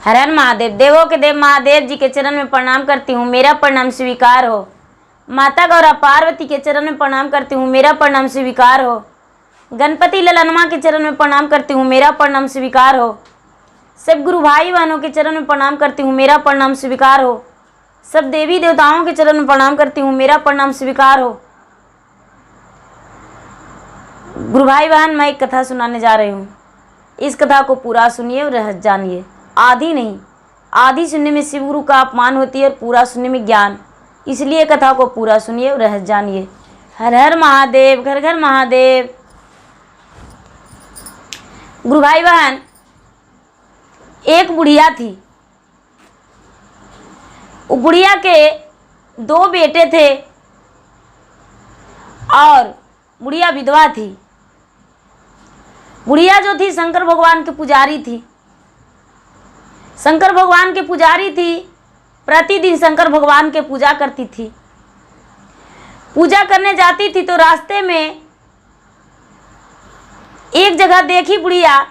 हर हर महादेव। देवों के देव महादेव जी के चरण में प्रणाम करती हूँ, मेरा प्रणाम स्वीकार हो। माता गौरा पार्वती के चरण में प्रणाम करती हूँ, मेरा प्रणाम स्वीकार हो। गणपति ललनमा के चरण में प्रणाम करती हूँ, मेरा प्रणाम स्वीकार हो। सब गुरु भाई बहनों के चरण में प्रणाम करती हूँ, मेरा प्रणाम स्वीकार हो। सब देवी देवताओं के चरण में प्रणाम करती हूँ, मेरा प्रणाम स्वीकार हो। गुरु भाई बहन, मैं एक कथा सुनाने जा रही हूँ। इस कथा को पूरा सुनिए और रहस्य जानिए। आधी नहीं, आधी सुनने में शिव गुरु का अपमान होती है और पूरा सुनने में ज्ञान। इसलिए कथा को पूरा सुनिए और रहस्य जानिए। हर हर महादेव, घर घर महादेव। गुरु भाई बहन, एक बुढ़िया थी। वो बुढ़िया के 2 बेटे थे और बुढ़िया विधवा थी। बुढ़िया जो थी शंकर भगवान की पुजारी थी। शंकर भगवान के पुजारी थी, प्रतिदिन शंकर भगवान के पूजा करती थी। पूजा करने जाती थी तो रास्ते में एक जगह देखी बुढ़िया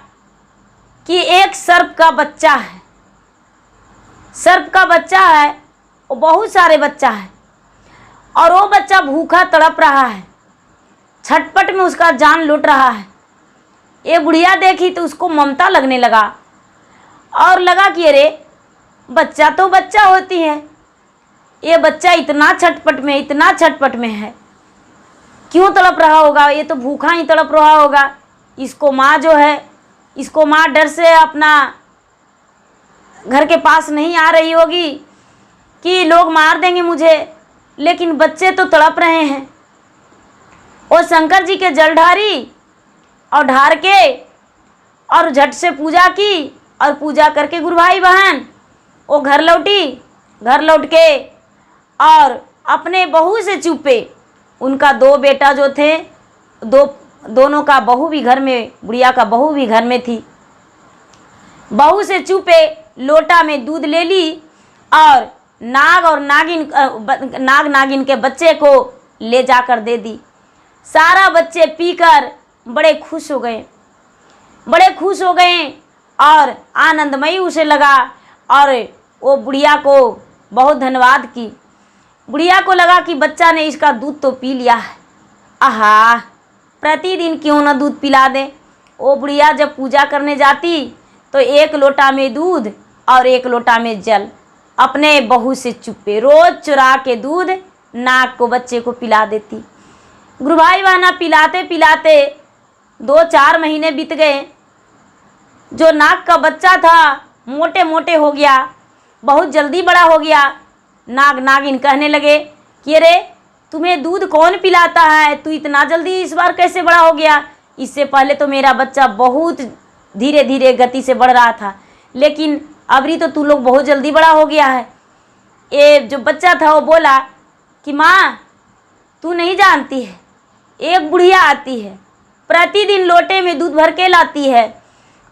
कि एक सर्प का बच्चा है। सर्प का बच्चा है, वो बहुत सारे बच्चा है और वो बच्चा भूखा तड़प रहा है, छटपट में उसका जान लुट रहा है। ये बुढ़िया देखी तो उसको ममता लगने लगा और लगा कि अरे बच्चा तो बच्चा होती है, ये बच्चा इतना छटपट में है, क्यों तड़प रहा होगा? ये तो भूखा ही तड़प रहा होगा। इसको माँ जो है, इसको माँ डर से अपना घर के पास नहीं आ रही होगी कि लोग मार देंगे मुझे, लेकिन बच्चे तो तड़प रहे हैं। वो शंकर जी के जल ढारी और ढार के और झट से पूजा की और पूजा करके गुरु भाई बहन वो घर लौटी। घर लौट के और अपने बहू से चुपे, उनका 2 बेटा जो थे, दोनों का बहू भी घर में, बुढ़िया का बहू भी घर में थी। बहू से चुपे लोटा में दूध ले ली और नाग नागिन के बच्चे को ले जाकर दे दी। सारा बच्चे पीकर बड़े खुश हो गए और आनंदमयी उसे लगा और वो बुढ़िया को बहुत धन्यवाद की। बुढ़िया को लगा कि बच्चा ने इसका दूध तो पी लिया है, आहा प्रतिदिन क्यों ना दूध पिला दे। वो बुढ़िया जब पूजा करने जाती तो 1 लोटा में दूध और 1 लोटा में जल अपने बहू से चुपे रोज चुरा के दूध नाग को बच्चे को पिला देती। गुरु भाई बहना, पिलाते पिलाते 2-4 महीने बीत गए। जो नाग का बच्चा था मोटे मोटे हो गया, बहुत जल्दी बड़ा हो गया। नाग नागिन कहने लगे कि अरे तुम्हें दूध कौन पिलाता है, तू इतना जल्दी इस बार कैसे बड़ा हो गया? इससे पहले तो मेरा बच्चा बहुत धीरे धीरे गति से बढ़ रहा था, लेकिन अबरी तो तू लोग बहुत जल्दी बड़ा हो गया है। ये जो बच्चा था वो बोला कि माँ तू नहीं जानती है, एक बुढ़िया आती है, प्रतिदिन लोटे में दूध भर के लाती है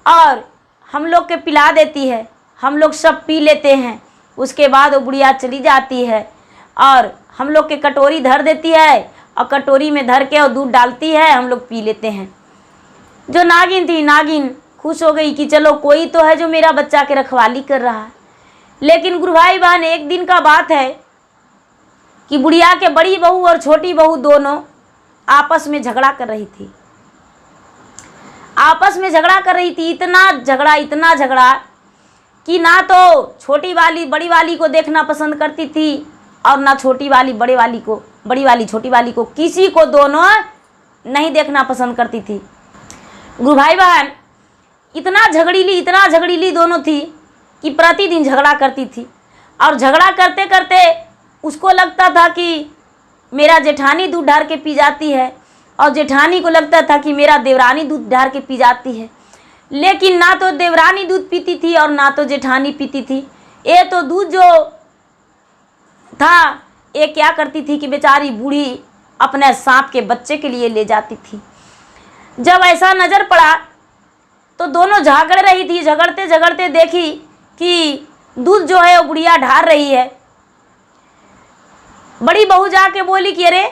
और हम लोग के पिला देती है, हम लोग सब पी लेते हैं। उसके बाद वो बुढ़िया चली जाती है और हम लोग के कटोरी धर देती है और कटोरी में धर के और दूध डालती है, हम लोग पी लेते हैं। जो नागिन थी, नागिन खुश हो गई कि चलो कोई तो है जो मेरा बच्चा के रखवाली कर रहा है। लेकिन गुरु भाई बहन, एक दिन का बात है कि बुढ़िया के बड़ी बहू और छोटी बहू दोनों आपस में झगड़ा कर रही थी। इतना झगड़ा कि ना तो छोटी वाली बड़ी वाली को देखना पसंद करती थी और ना छोटी वाली बड़ी वाली छोटी वाली को, किसी को दोनों नहीं देखना पसंद करती थी। गुरु भाई बहन, इतना झगड़ीली दोनों थी कि प्रतिदिन झगड़ा करती थी और झगड़ा करते करते उसको लगता था कि मेरा जेठानी दूध ढार के पी जाती है और जेठानी को लगता था कि मेरा देवरानी दूध ढार के पी जाती है। लेकिन ना तो देवरानी दूध पीती थी और ना तो जेठानी पीती थी। ये तो दूध जो था ये क्या करती थी कि बेचारी बूढ़ी अपने सांप के बच्चे के लिए ले जाती थी। जब ऐसा नज़र पड़ा तो दोनों झगड़ रही थी। झगड़ते झगड़ते देखी कि दूध जो है वो बुढ़िया ढार रही है। बड़ी बहू जाके बोली कि अरे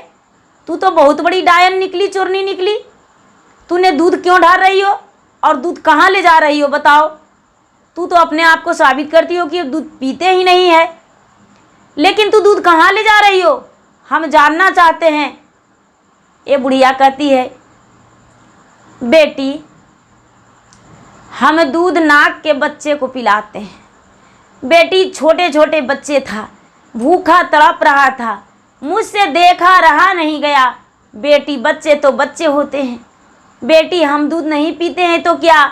तू तो बहुत बड़ी डायन निकली, चोरनी निकली, तूने दूध क्यों ढार रही हो और दूध कहाँ ले जा रही हो बताओ? तू तो अपने आप को साबित करती हो कि दूध पीते ही नहीं है, लेकिन तू दूध कहाँ ले जा रही हो, हम जानना चाहते हैं। ये बुढ़िया कहती है, बेटी हम दूध नाक के बच्चे को पिलाते हैं। बेटी छोटे छोटे बच्चे था, भूखा तड़प रहा था, मुझसे देखा रहा नहीं गया। बेटी बच्चे तो बच्चे होते हैं। बेटी हम दूध नहीं पीते हैं तो क्या,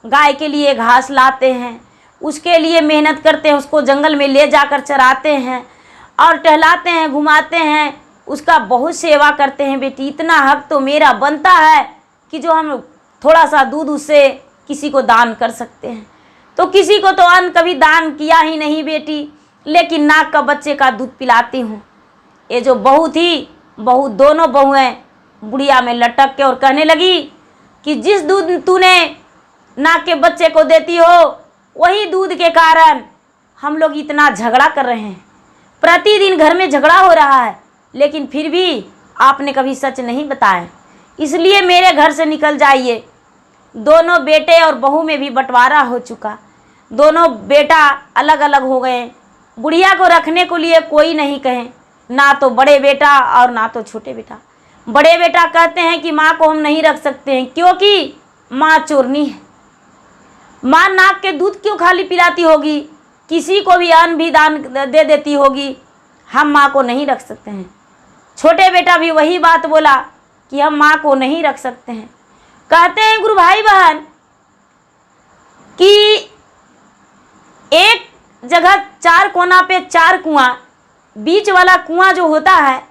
गाय के लिए घास लाते हैं, उसके लिए मेहनत करते हैं, उसको जंगल में ले जाकर चराते हैं और टहलाते हैं, घुमाते हैं, उसका बहुत सेवा करते हैं। बेटी इतना हक तो मेरा बनता है कि जो हम थोड़ा सा दूध उससे किसी को दान कर सकते हैं। तो किसी को तो अन्न कभी दान किया ही नहीं बेटी, लेकिन नाक का बच्चे का दूध पिलाती हूँ। ये जो बहू दोनों बहुएं बुढ़िया में लटक के और कहने लगी कि जिस दूध तूने नाक के बच्चे को देती हो, वही दूध के कारण हम लोग इतना झगड़ा कर रहे हैं। प्रतिदिन घर में झगड़ा हो रहा है, लेकिन फिर भी आपने कभी सच नहीं बताया, इसलिए मेरे घर से निकल जाइए। दोनों बेटे और बहू में भी बंटवारा हो चुका, दोनों बेटा अलग अलग हो गए। बुढ़िया को रखने को लिए कोई नहीं कहे, ना तो बड़े बेटा और ना तो छोटे बेटा। बड़े बेटा कहते हैं कि माँ को हम नहीं रख सकते हैं क्योंकि माँ चोरनी है। माँ नाक के दूध क्यों खाली पिलाती होगी, किसी को भी अन्न भी दान दे देती होगी, हम माँ को नहीं रख सकते हैं। छोटे बेटा भी वही बात बोला कि हम माँ को नहीं रख सकते हैं। कहते हैं गुरु भाई बहन कि एक जगह चार कोना पे चार कुआं, बीच वाला कुआं जो होता है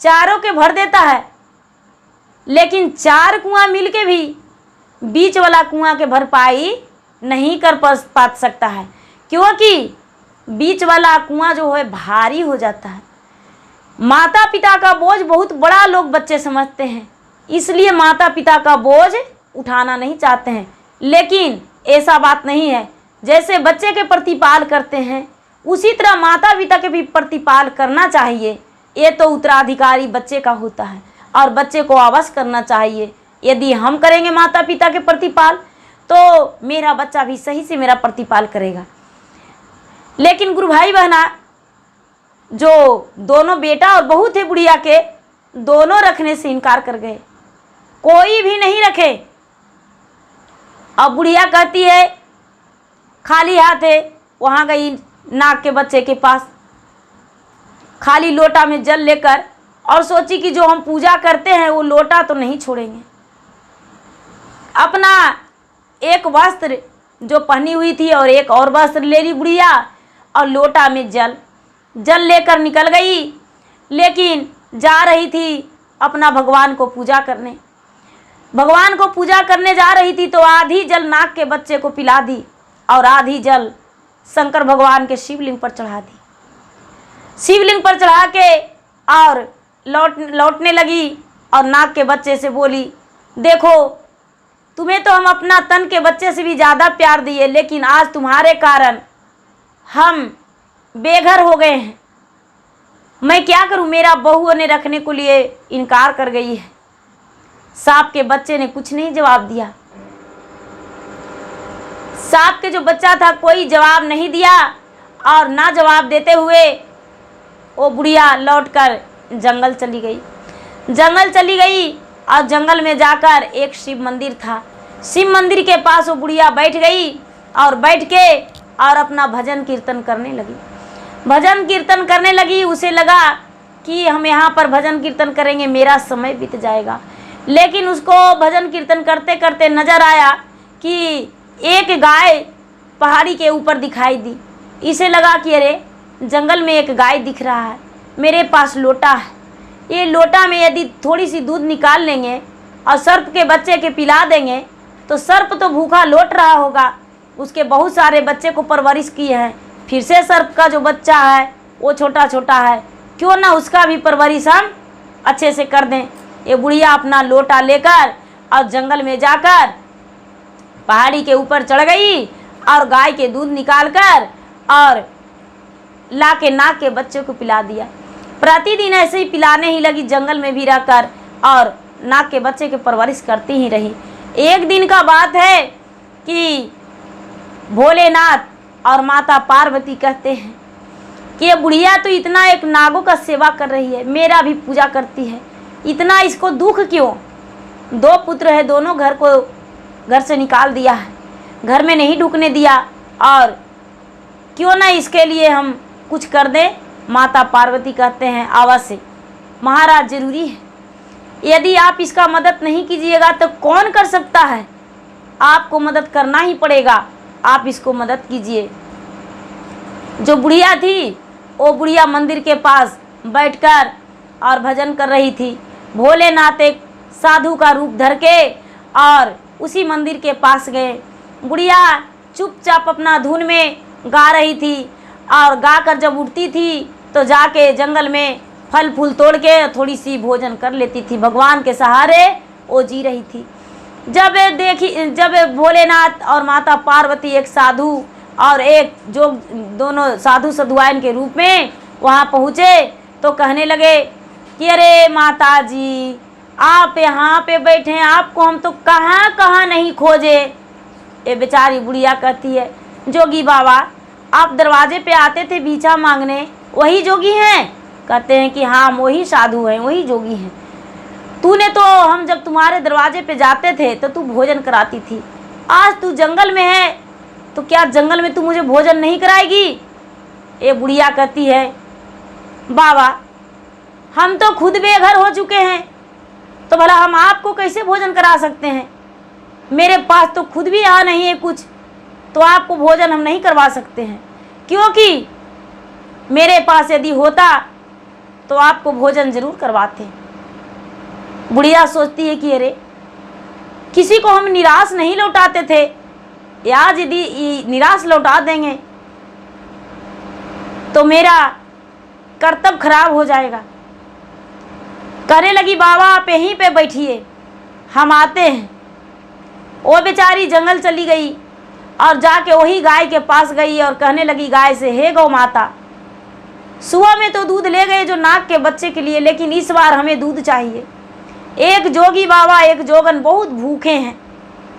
चारों के भर देता है, लेकिन चार कुआं मिलके भी बीच वाला कुआं के भरपाई नहीं कर पा सकता है, क्योंकि बीच वाला कुआं जो है भारी हो जाता है। माता पिता का बोझ बहुत बड़ा लोग बच्चे समझते हैं, इसलिए माता पिता का बोझ उठाना नहीं चाहते हैं। लेकिन ऐसा बात नहीं है, जैसे बच्चे के प्रतिपाल करते हैं उसी तरह माता पिता के भी प्रतिपाल करना चाहिए। ये तो उत्तराधिकारी बच्चे का होता है और बच्चे को अवश्य करना चाहिए। यदि हम करेंगे माता पिता के प्रतिपाल तो मेरा बच्चा भी सही से मेरा प्रतिपाल करेगा। लेकिन गुरु भाई बहना, जो दोनों बेटा और बहू थे बुढ़िया के, दोनों रखने से इनकार कर गए, कोई भी नहीं रखे। अब बुढ़िया कहती है खाली हाथ है, वहाँ गई नाक के बच्चे के पास खाली लोटा में जल लेकर और सोची कि जो हम पूजा करते हैं वो लोटा तो नहीं छोड़ेंगे। अपना एक वस्त्र जो पहनी हुई थी और एक और वस्त्र ले ली बुढ़िया और लोटा में जल लेकर निकल गई। लेकिन जा रही थी अपना भगवान को पूजा करने, भगवान को पूजा करने जा रही थी तो आधी जल नाक के बच्चे को पिला दी और आधी जल शंकर भगवान के शिवलिंग पर चढ़ा दी। शिवलिंग पर चढ़ा के और लौटने लगी और नाक के बच्चे से बोली, देखो तुम्हें तो हम अपना तन के बच्चे से भी ज़्यादा प्यार दिए, लेकिन आज तुम्हारे कारण हम बेघर हो गए हैं। मैं क्या करूं, मेरा बहू ने रखने को लिए इनकार कर गई है। सांप के बच्चे ने कुछ नहीं जवाब दिया। सांप के जो बच्चा था कोई जवाब नहीं दिया और ना जवाब देते हुए वो बुढ़िया लौटकर जंगल चली गई। जंगल चली गई और जंगल में जाकर एक शिव मंदिर था। शिव मंदिर के पास वो बुढ़िया बैठ गई और बैठ के और अपना भजन कीर्तन करने लगी। भजन कीर्तन करने लगी, उसे लगा कि हम यहाँ पर भजन कीर्तन करेंगे मेरा समय बीत जाएगा। लेकिन उसको भजन कीर्तन करते करते नजर आया कि एक गाय पहाड़ी के ऊपर दिखाई दी। इसे लगा कि अरे जंगल में एक गाय दिख रहा है, मेरे पास लोटा है, ये लोटा में यदि थोड़ी सी दूध निकाल लेंगे और सर्प के बच्चे के पिला देंगे तो सर्प तो भूखा लौट रहा होगा, उसके बहुत सारे बच्चे को परवरिश किए हैं, फिर से सर्प का जो बच्चा है वो छोटा छोटा है, क्यों ना उसका भी परवरिश हम अच्छे से कर दें। ये बुढ़िया अपना लोटा लेकर और जंगल में जाकर पहाड़ी के ऊपर चढ़ गई और गाय के दूध निकालकर और ला के नाक के बच्चे को पिला दिया। प्रतिदिन ऐसे ही पिलाने ही लगी, जंगल में भी रहकर और नाक के बच्चे की परवरिश करती ही रही। एक दिन का बात है कि भोलेनाथ और माता पार्वती कहते हैं कि ये बुढ़िया तो इतना एक नागों का सेवा कर रही है, मेरा भी पूजा करती है, इतना इसको दुख क्यों? 2 पुत्र है, दोनों घर से निकाल दिया है, घर में नहीं ढुकने दिया, और क्यों ना इसके लिए हम कुछ कर दें। माता पार्वती कहते हैं अवश्य महाराज, जरूरी है, यदि आप इसका मदद नहीं कीजिएगा तो कौन कर सकता है, आपको मदद करना ही पड़ेगा, आप इसको मदद कीजिए। जो बुढ़िया थी वो बुढ़िया मंदिर के पास बैठकर और भजन कर रही थी। भोलेनाथ एक साधु का रूप धर के और उसी मंदिर के पास गए। बुढ़िया चुपचाप अपना धुन में गा रही थी, और गाकर जब उठती थी तो जाके जंगल में फल फूल तोड़ के थोड़ी सी भोजन कर लेती थी। भगवान के सहारे वो जी रही थी। जब भोलेनाथ और माता पार्वती एक साधु और एक जो दोनों साधु साधुआइन के रूप में वहाँ पहुँचे तो कहने लगे कि अरे माता जी, आप यहाँ पे बैठे हैं, आपको हम तो कहाँ कहाँ नहीं खोजे। ये बेचारी बुढ़िया कहती है, जोगी बाबा आप दरवाजे पे आते थे भिक्षा मांगने, वही जोगी हैं? कहते हैं कि हाँ, हम वही साधु हैं, वही जोगी हैं। तूने तो, हम जब तुम्हारे दरवाजे पे जाते थे तो तू भोजन कराती थी, आज तू जंगल में है तो क्या जंगल में तू मुझे भोजन नहीं कराएगी? ये बुढ़िया कहती है, बाबा हम तो खुद बेघर हो चुके हैं, तो भला हम आपको कैसे भोजन करा सकते हैं? मेरे पास तो खुद भी यहाँ नहीं है कुछ, तो आपको भोजन हम नहीं करवा सकते हैं, क्योंकि मेरे पास यदि होता तो आपको भोजन जरूर करवाते। बुढ़िया सोचती है कि अरे, किसी को हम निराश नहीं लौटाते थे, आज यदि निराश लौटा देंगे तो मेरा कर्तव्य खराब हो जाएगा। कहने लगी, बाबा आप यहीं पे बैठिए, हम आते हैं। वो बेचारी जंगल चली गई और जाके वही गाय के पास गई और कहने लगी गाय से, हे गौ माता, सुबह में तो दूध ले गए जो नाग के बच्चे के लिए, लेकिन इस बार हमें दूध चाहिए। एक जोगी बाबा एक जोगन बहुत भूखे हैं,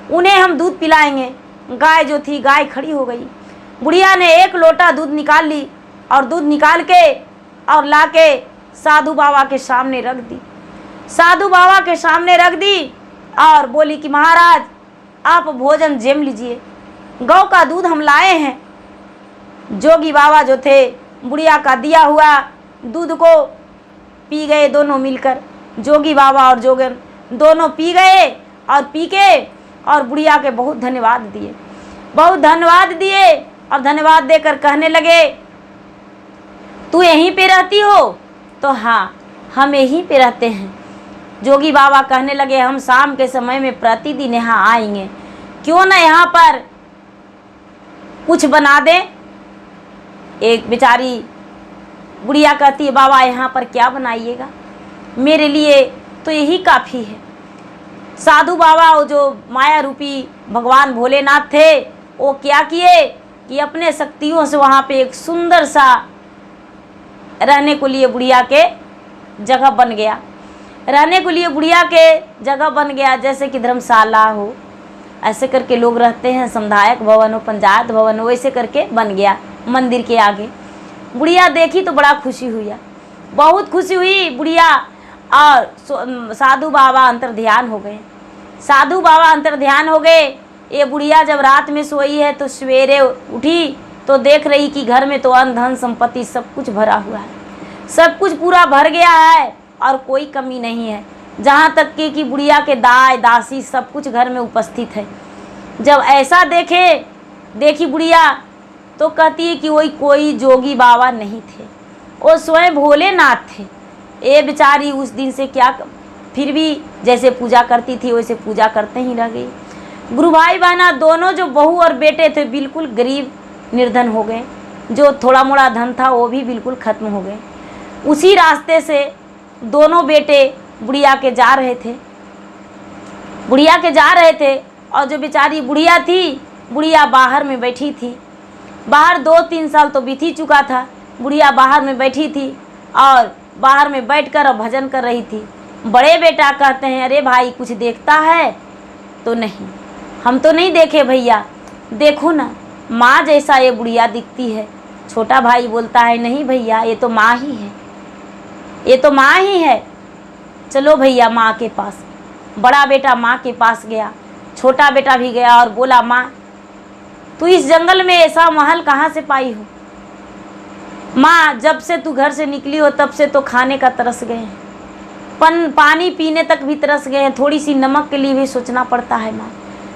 उन्हें हम दूध पिलाएंगे। गाय जो थी, गाय खड़ी हो गई। बुढ़िया ने 1 लोटा दूध निकाल ली और दूध निकाल के और लाके साधु बाबा के सामने रख दी। साधु बाबा के सामने रख दी और बोली कि महाराज आप भोजन जेम लीजिए, गौ का दूध हम लाए हैं। जोगी बाबा जो थे बुढ़िया का दिया हुआ दूध को पी गए दोनों मिलकर। जोगी बाबा और जोगन दोनों पी गए और पी के और बुढ़िया के बहुत धन्यवाद दिए, बहुत धन्यवाद दिए और धन्यवाद देकर कहने लगे, तू यहीं पे रहती हो? तो हाँ, हम यहीं पे रहते हैं। जोगी बाबा कहने लगे, हम शाम के समय में प्रतिदिन यहाँ आएंगे, क्यों ना यहाँ पर कुछ बना दें। एक बेचारी बुढ़िया कहती है, बाबा यहाँ पर क्या बनाइएगा, मेरे लिए तो यही काफ़ी है। साधु बाबा वो जो माया रूपी भगवान भोलेनाथ थे, वो क्या किए कि अपने शक्तियों से वहाँ पे एक सुंदर सा रहने को लिए बुढ़िया के जगह बन गया, रहने को लिए बुढ़िया के जगह बन गया, जैसे कि धर्मशाला हो, ऐसे करके लोग रहते हैं, समुदायक भवन हो, पंचायत भवन हो, वैसे करके बन गया मंदिर के आगे। बुढ़िया देखी तो बड़ा खुशी हुई, बहुत खुशी हुई बुढ़िया, और साधु बाबा अंतर ध्यान हो गए। साधु बाबा अंतर ध्यान हो गए। ये बुढ़िया जब रात में सोई है तो सवेरे उठी तो देख रही कि घर में तो अन्न धन संपत्ति सब कुछ भरा हुआ है, सब कुछ पूरा भर गया है और कोई कमी नहीं है, जहाँ तक कि बुढ़िया के दाई दासी सब कुछ घर में उपस्थित है। जब ऐसा देखी बुढ़िया तो कहती है कि वही कोई जोगी बाबा नहीं थे, वो स्वयं भोलेनाथ थे। ये बेचारी उस दिन से क्या, फिर भी जैसे पूजा करती थी वैसे पूजा करते ही रह गई। गुरु भाई बहना दोनों जो बहू और बेटे थे बिल्कुल गरीब निर्धन हो गए, जो थोड़ा मोड़ा धन था वो भी बिल्कुल ख़त्म हो गए। उसी रास्ते से दोनों बेटे बुढ़िया के जा रहे थे और जो बेचारी बुढ़िया थी, बुढ़िया बाहर में बैठी थी। बाहर 2-3 साल तो बीत ही चुका था, बुढ़िया बाहर में बैठी थी और बाहर में बैठकर भजन कर रही थी। बड़े बेटा कहते हैं, अरे भाई कुछ देखता है? तो नहीं, हम तो नहीं देखे भैया, देखो ना माँ जैसा ये बुढ़िया दिखती है। छोटा भाई बोलता है नहीं भैया, ये तो माँ ही है, ये तो माँ ही है, चलो भैया माँ के पास। बड़ा बेटा माँ के पास गया, छोटा बेटा भी गया और बोला माँ तू इस जंगल में ऐसा महल कहाँ से पाई हो? माँ जब से तू घर से निकली हो तब से तो खाने का तरस गए हैं, पानी पीने तक भी तरस गए हैं, थोड़ी सी नमक के लिए भी सोचना पड़ता है माँ,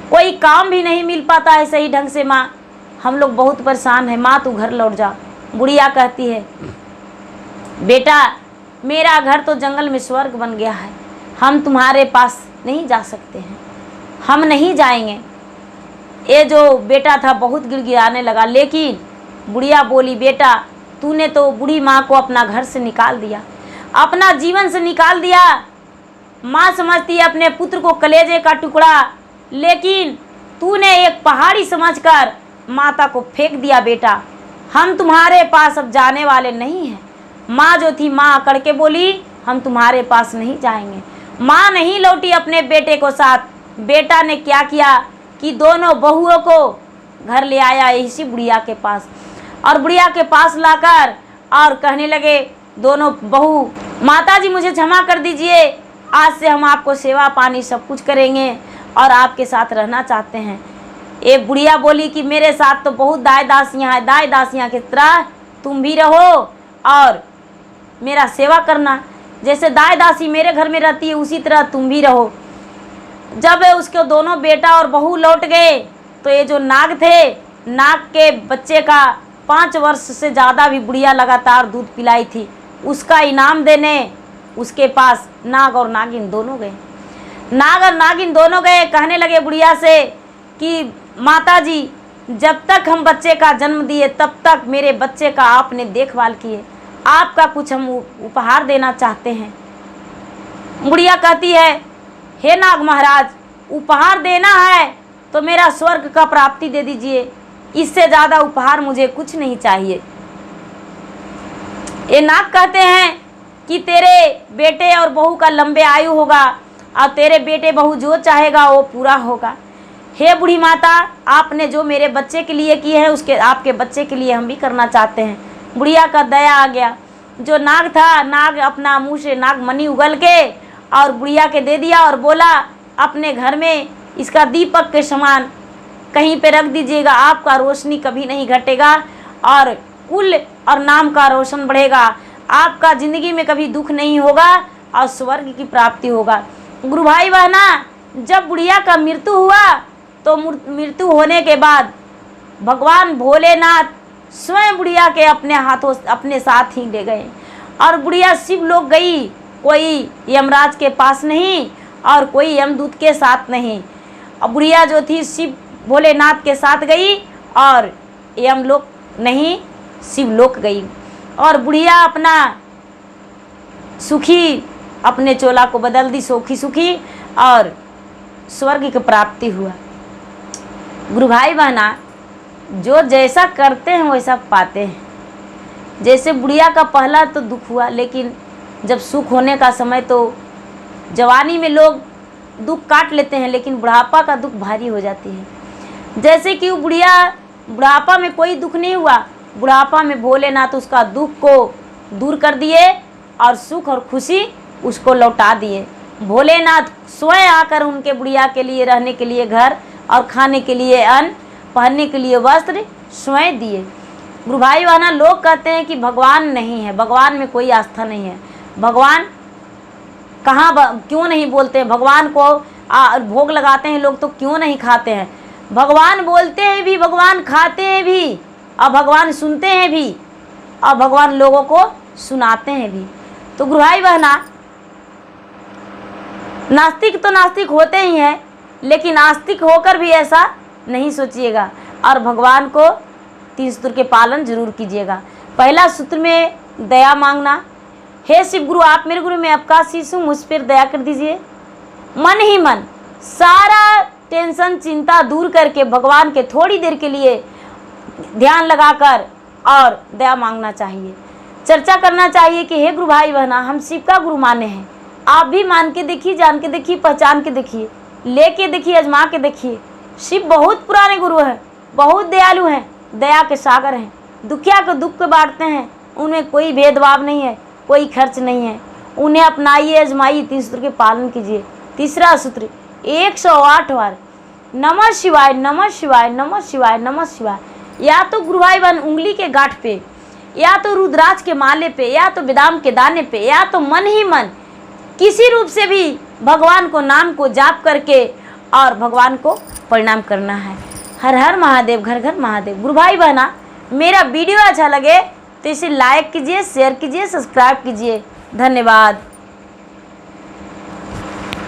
कोई काम भी नहीं मिल पाता है सही ढंग से माँ, हम लोग बहुत परेशान हैं माँ, तू घर लौट जा। बुढ़िया कहती है बेटा मेरा घर तो जंगल में स्वर्ग बन गया है, हम तुम्हारे पास नहीं जा सकते हैं, हम नहीं जाएंगे। ये जो बेटा था बहुत गिड़गिड़ाने लगा, लेकिन बुढ़िया बोली बेटा तूने तो बूढ़ी माँ को अपना घर से निकाल दिया, अपना जीवन से निकाल दिया। माँ समझती है अपने पुत्र को कलेजे का टुकड़ा, लेकिन तूने एक पहाड़ी समझकर माता को फेंक दिया। बेटा हम तुम्हारे पास अब जाने वाले नहीं हैं। माँ जो थी माँ अकड़ के बोली हम तुम्हारे पास नहीं जाएंगे। माँ नहीं लौटी अपने बेटे को साथ। बेटा ने क्या किया कि दोनों बहुओं को घर ले आया इसी बुढ़िया के पास, और बुढ़िया के पास लाकर और कहने लगे दोनों बहू माता जी मुझे क्षमा कर दीजिए, आज से हम आपको सेवा पानी सब कुछ करेंगे और आपके साथ रहना चाहते हैं। एक बुढ़िया बोली कि मेरे साथ तो बहुत दाई दासियाँ हैं, दाई दासियाँ की तरह तुम भी रहो और मेरा सेवा करना, जैसे दाई दासी मेरे घर में रहती है उसी तरह तुम भी रहो। जब उसके दोनों बेटा और बहू लौट गए तो ये जो नाग थे, नाग के बच्चे का 5 वर्ष से ज़्यादा भी बुढ़िया लगातार दूध पिलाई थी, उसका इनाम देने उसके पास नाग और नागिन दोनों गए। नाग और नागिन दोनों गए, कहने लगे बुढ़िया से कि माता जी जब तक हम बच्चे का जन्म दिए तब तक मेरे बच्चे का आपने देखभाल किए, आपका कुछ हम उपहार देना चाहते हैं। बुढ़िया कहती है हे नाग महाराज उपहार देना है तो मेरा स्वर्ग का प्राप्ति दे दीजिए, इससे ज़्यादा उपहार मुझे कुछ नहीं चाहिए। ये नाग कहते हैं कि तेरे बेटे और बहू का लंबे आयु होगा और तेरे बेटे बहू जो चाहेगा वो पूरा होगा। हे बूढ़ी माता आपने जो मेरे बच्चे के लिए किए हैं उसके आपके बच्चे के लिए हम भी करना चाहते हैं। बुढ़िया का दया आ गया। जो नाग था, नाग अपना मुंह से नाग मणि उगल के और बुढ़िया के दे दिया और बोला अपने घर में इसका दीपक के समान कहीं पे रख दीजिएगा, आपका रोशनी कभी नहीं घटेगा और कुल और नाम का रोशन बढ़ेगा, आपका ज़िंदगी में कभी दुख नहीं होगा और स्वर्ग की प्राप्ति होगा। गुरु भाई बहना जब बुढ़िया का मृत्यु हुआ तो मृत्यु होने के बाद भगवान भोलेनाथ स्वयं बुढ़िया के अपने हाथों अपने साथ ही ले गए और बुढ़िया शिव लोक गई, कोई यमराज के पास नहीं और कोई यमदूत के साथ नहीं। और बुढ़िया जो थी शिव भोलेनाथ के साथ गई और यमलोक नहीं शिवलोक गई और बुढ़िया अपना सुखी अपने चोला को बदल दी, सुखी सुखी और स्वर्ग की प्राप्ति हुआ। गुरु भाई बहना जो जैसा करते हैं वैसा पाते हैं। जैसे बुढ़िया का पहला तो दुख हुआ, लेकिन जब सुख होने का समय तो जवानी में लोग दुख काट लेते हैं, लेकिन बुढ़ापा का दुख भारी हो जाती है। जैसे कि वो बुढ़िया बुढ़ापा में कोई दुख नहीं हुआ, बुढ़ापा में भोलेनाथ उसका दुख को दूर कर दिए और सुख और खुशी उसको लौटा दिए। भोलेनाथ स्वयं आकर उनके बुढ़िया के लिए रहने के लिए घर और खाने के लिए अन्न, पहनने के लिए वस्त्र स्वयं दिए। गुरु भाई बहना लोग कहते हैं कि भगवान नहीं है, भगवान में कोई आस्था नहीं है। भगवान कहाँ क्यों नहीं बोलते हैं? भगवान को भोग लगाते हैं लोग तो क्यों नहीं खाते हैं? भगवान बोलते हैं भी, भगवान खाते हैं भी और भगवान सुनते हैं भी और भगवान लोगों को सुनाते हैं भी। तो गुरु भाई बहना नास्तिक तो नास्तिक होते ही हैं, लेकिन आस्तिक होकर भी ऐसा नहीं सोचिएगा और भगवान को 3 सूत्र के पालन जरूर कीजिएगा। पहला सूत्र में दया मांगना। हे शिव गुरु आप मेरे गुरु, मैं आपका शिष्य हूँ, मुझ पर दया कर दीजिए। मन ही मन सारा टेंशन चिंता दूर करके भगवान के थोड़ी देर के लिए ध्यान लगाकर और दया मांगना चाहिए। चर्चा करना चाहिए कि हे गुरु भाई बहना हम शिव का गुरु माने हैं, आप भी मान के देखिए, जान के देखिए, पहचान के देखिए, लेके देखिए, आजमा के देखिए। शिव बहुत पुराने गुरु हैं, बहुत दयालु हैं, दया के सागर हैं, दुखिया को दुख को बांटते हैं, उनमें कोई भेदभाव नहीं है, कोई खर्च नहीं है। उन्हें अपनाइए, आजमाइए, 3 सूत्र के पालन कीजिए। तीसरा सूत्र 108 बार नमः शिवाय नमः शिवाय नमः शिवाय नमः शिवाय, या तो गुरु भाई बहन उंगली के गांठ पे, या तो रुद्राक्ष के माले पे, या तो बादाम के दाने पे, या तो मन ही मन किसी रूप से भी भगवान को नाम को जाप करके और भगवान को प्रणाम करना है। हर हर महादेव, घर घर महादेव। गुरु भाई बहना, मेरा वीडियो अच्छा लगे तो इसे लाइक कीजिए, शेयर कीजिए, सब्सक्राइब कीजिए। धन्यवाद।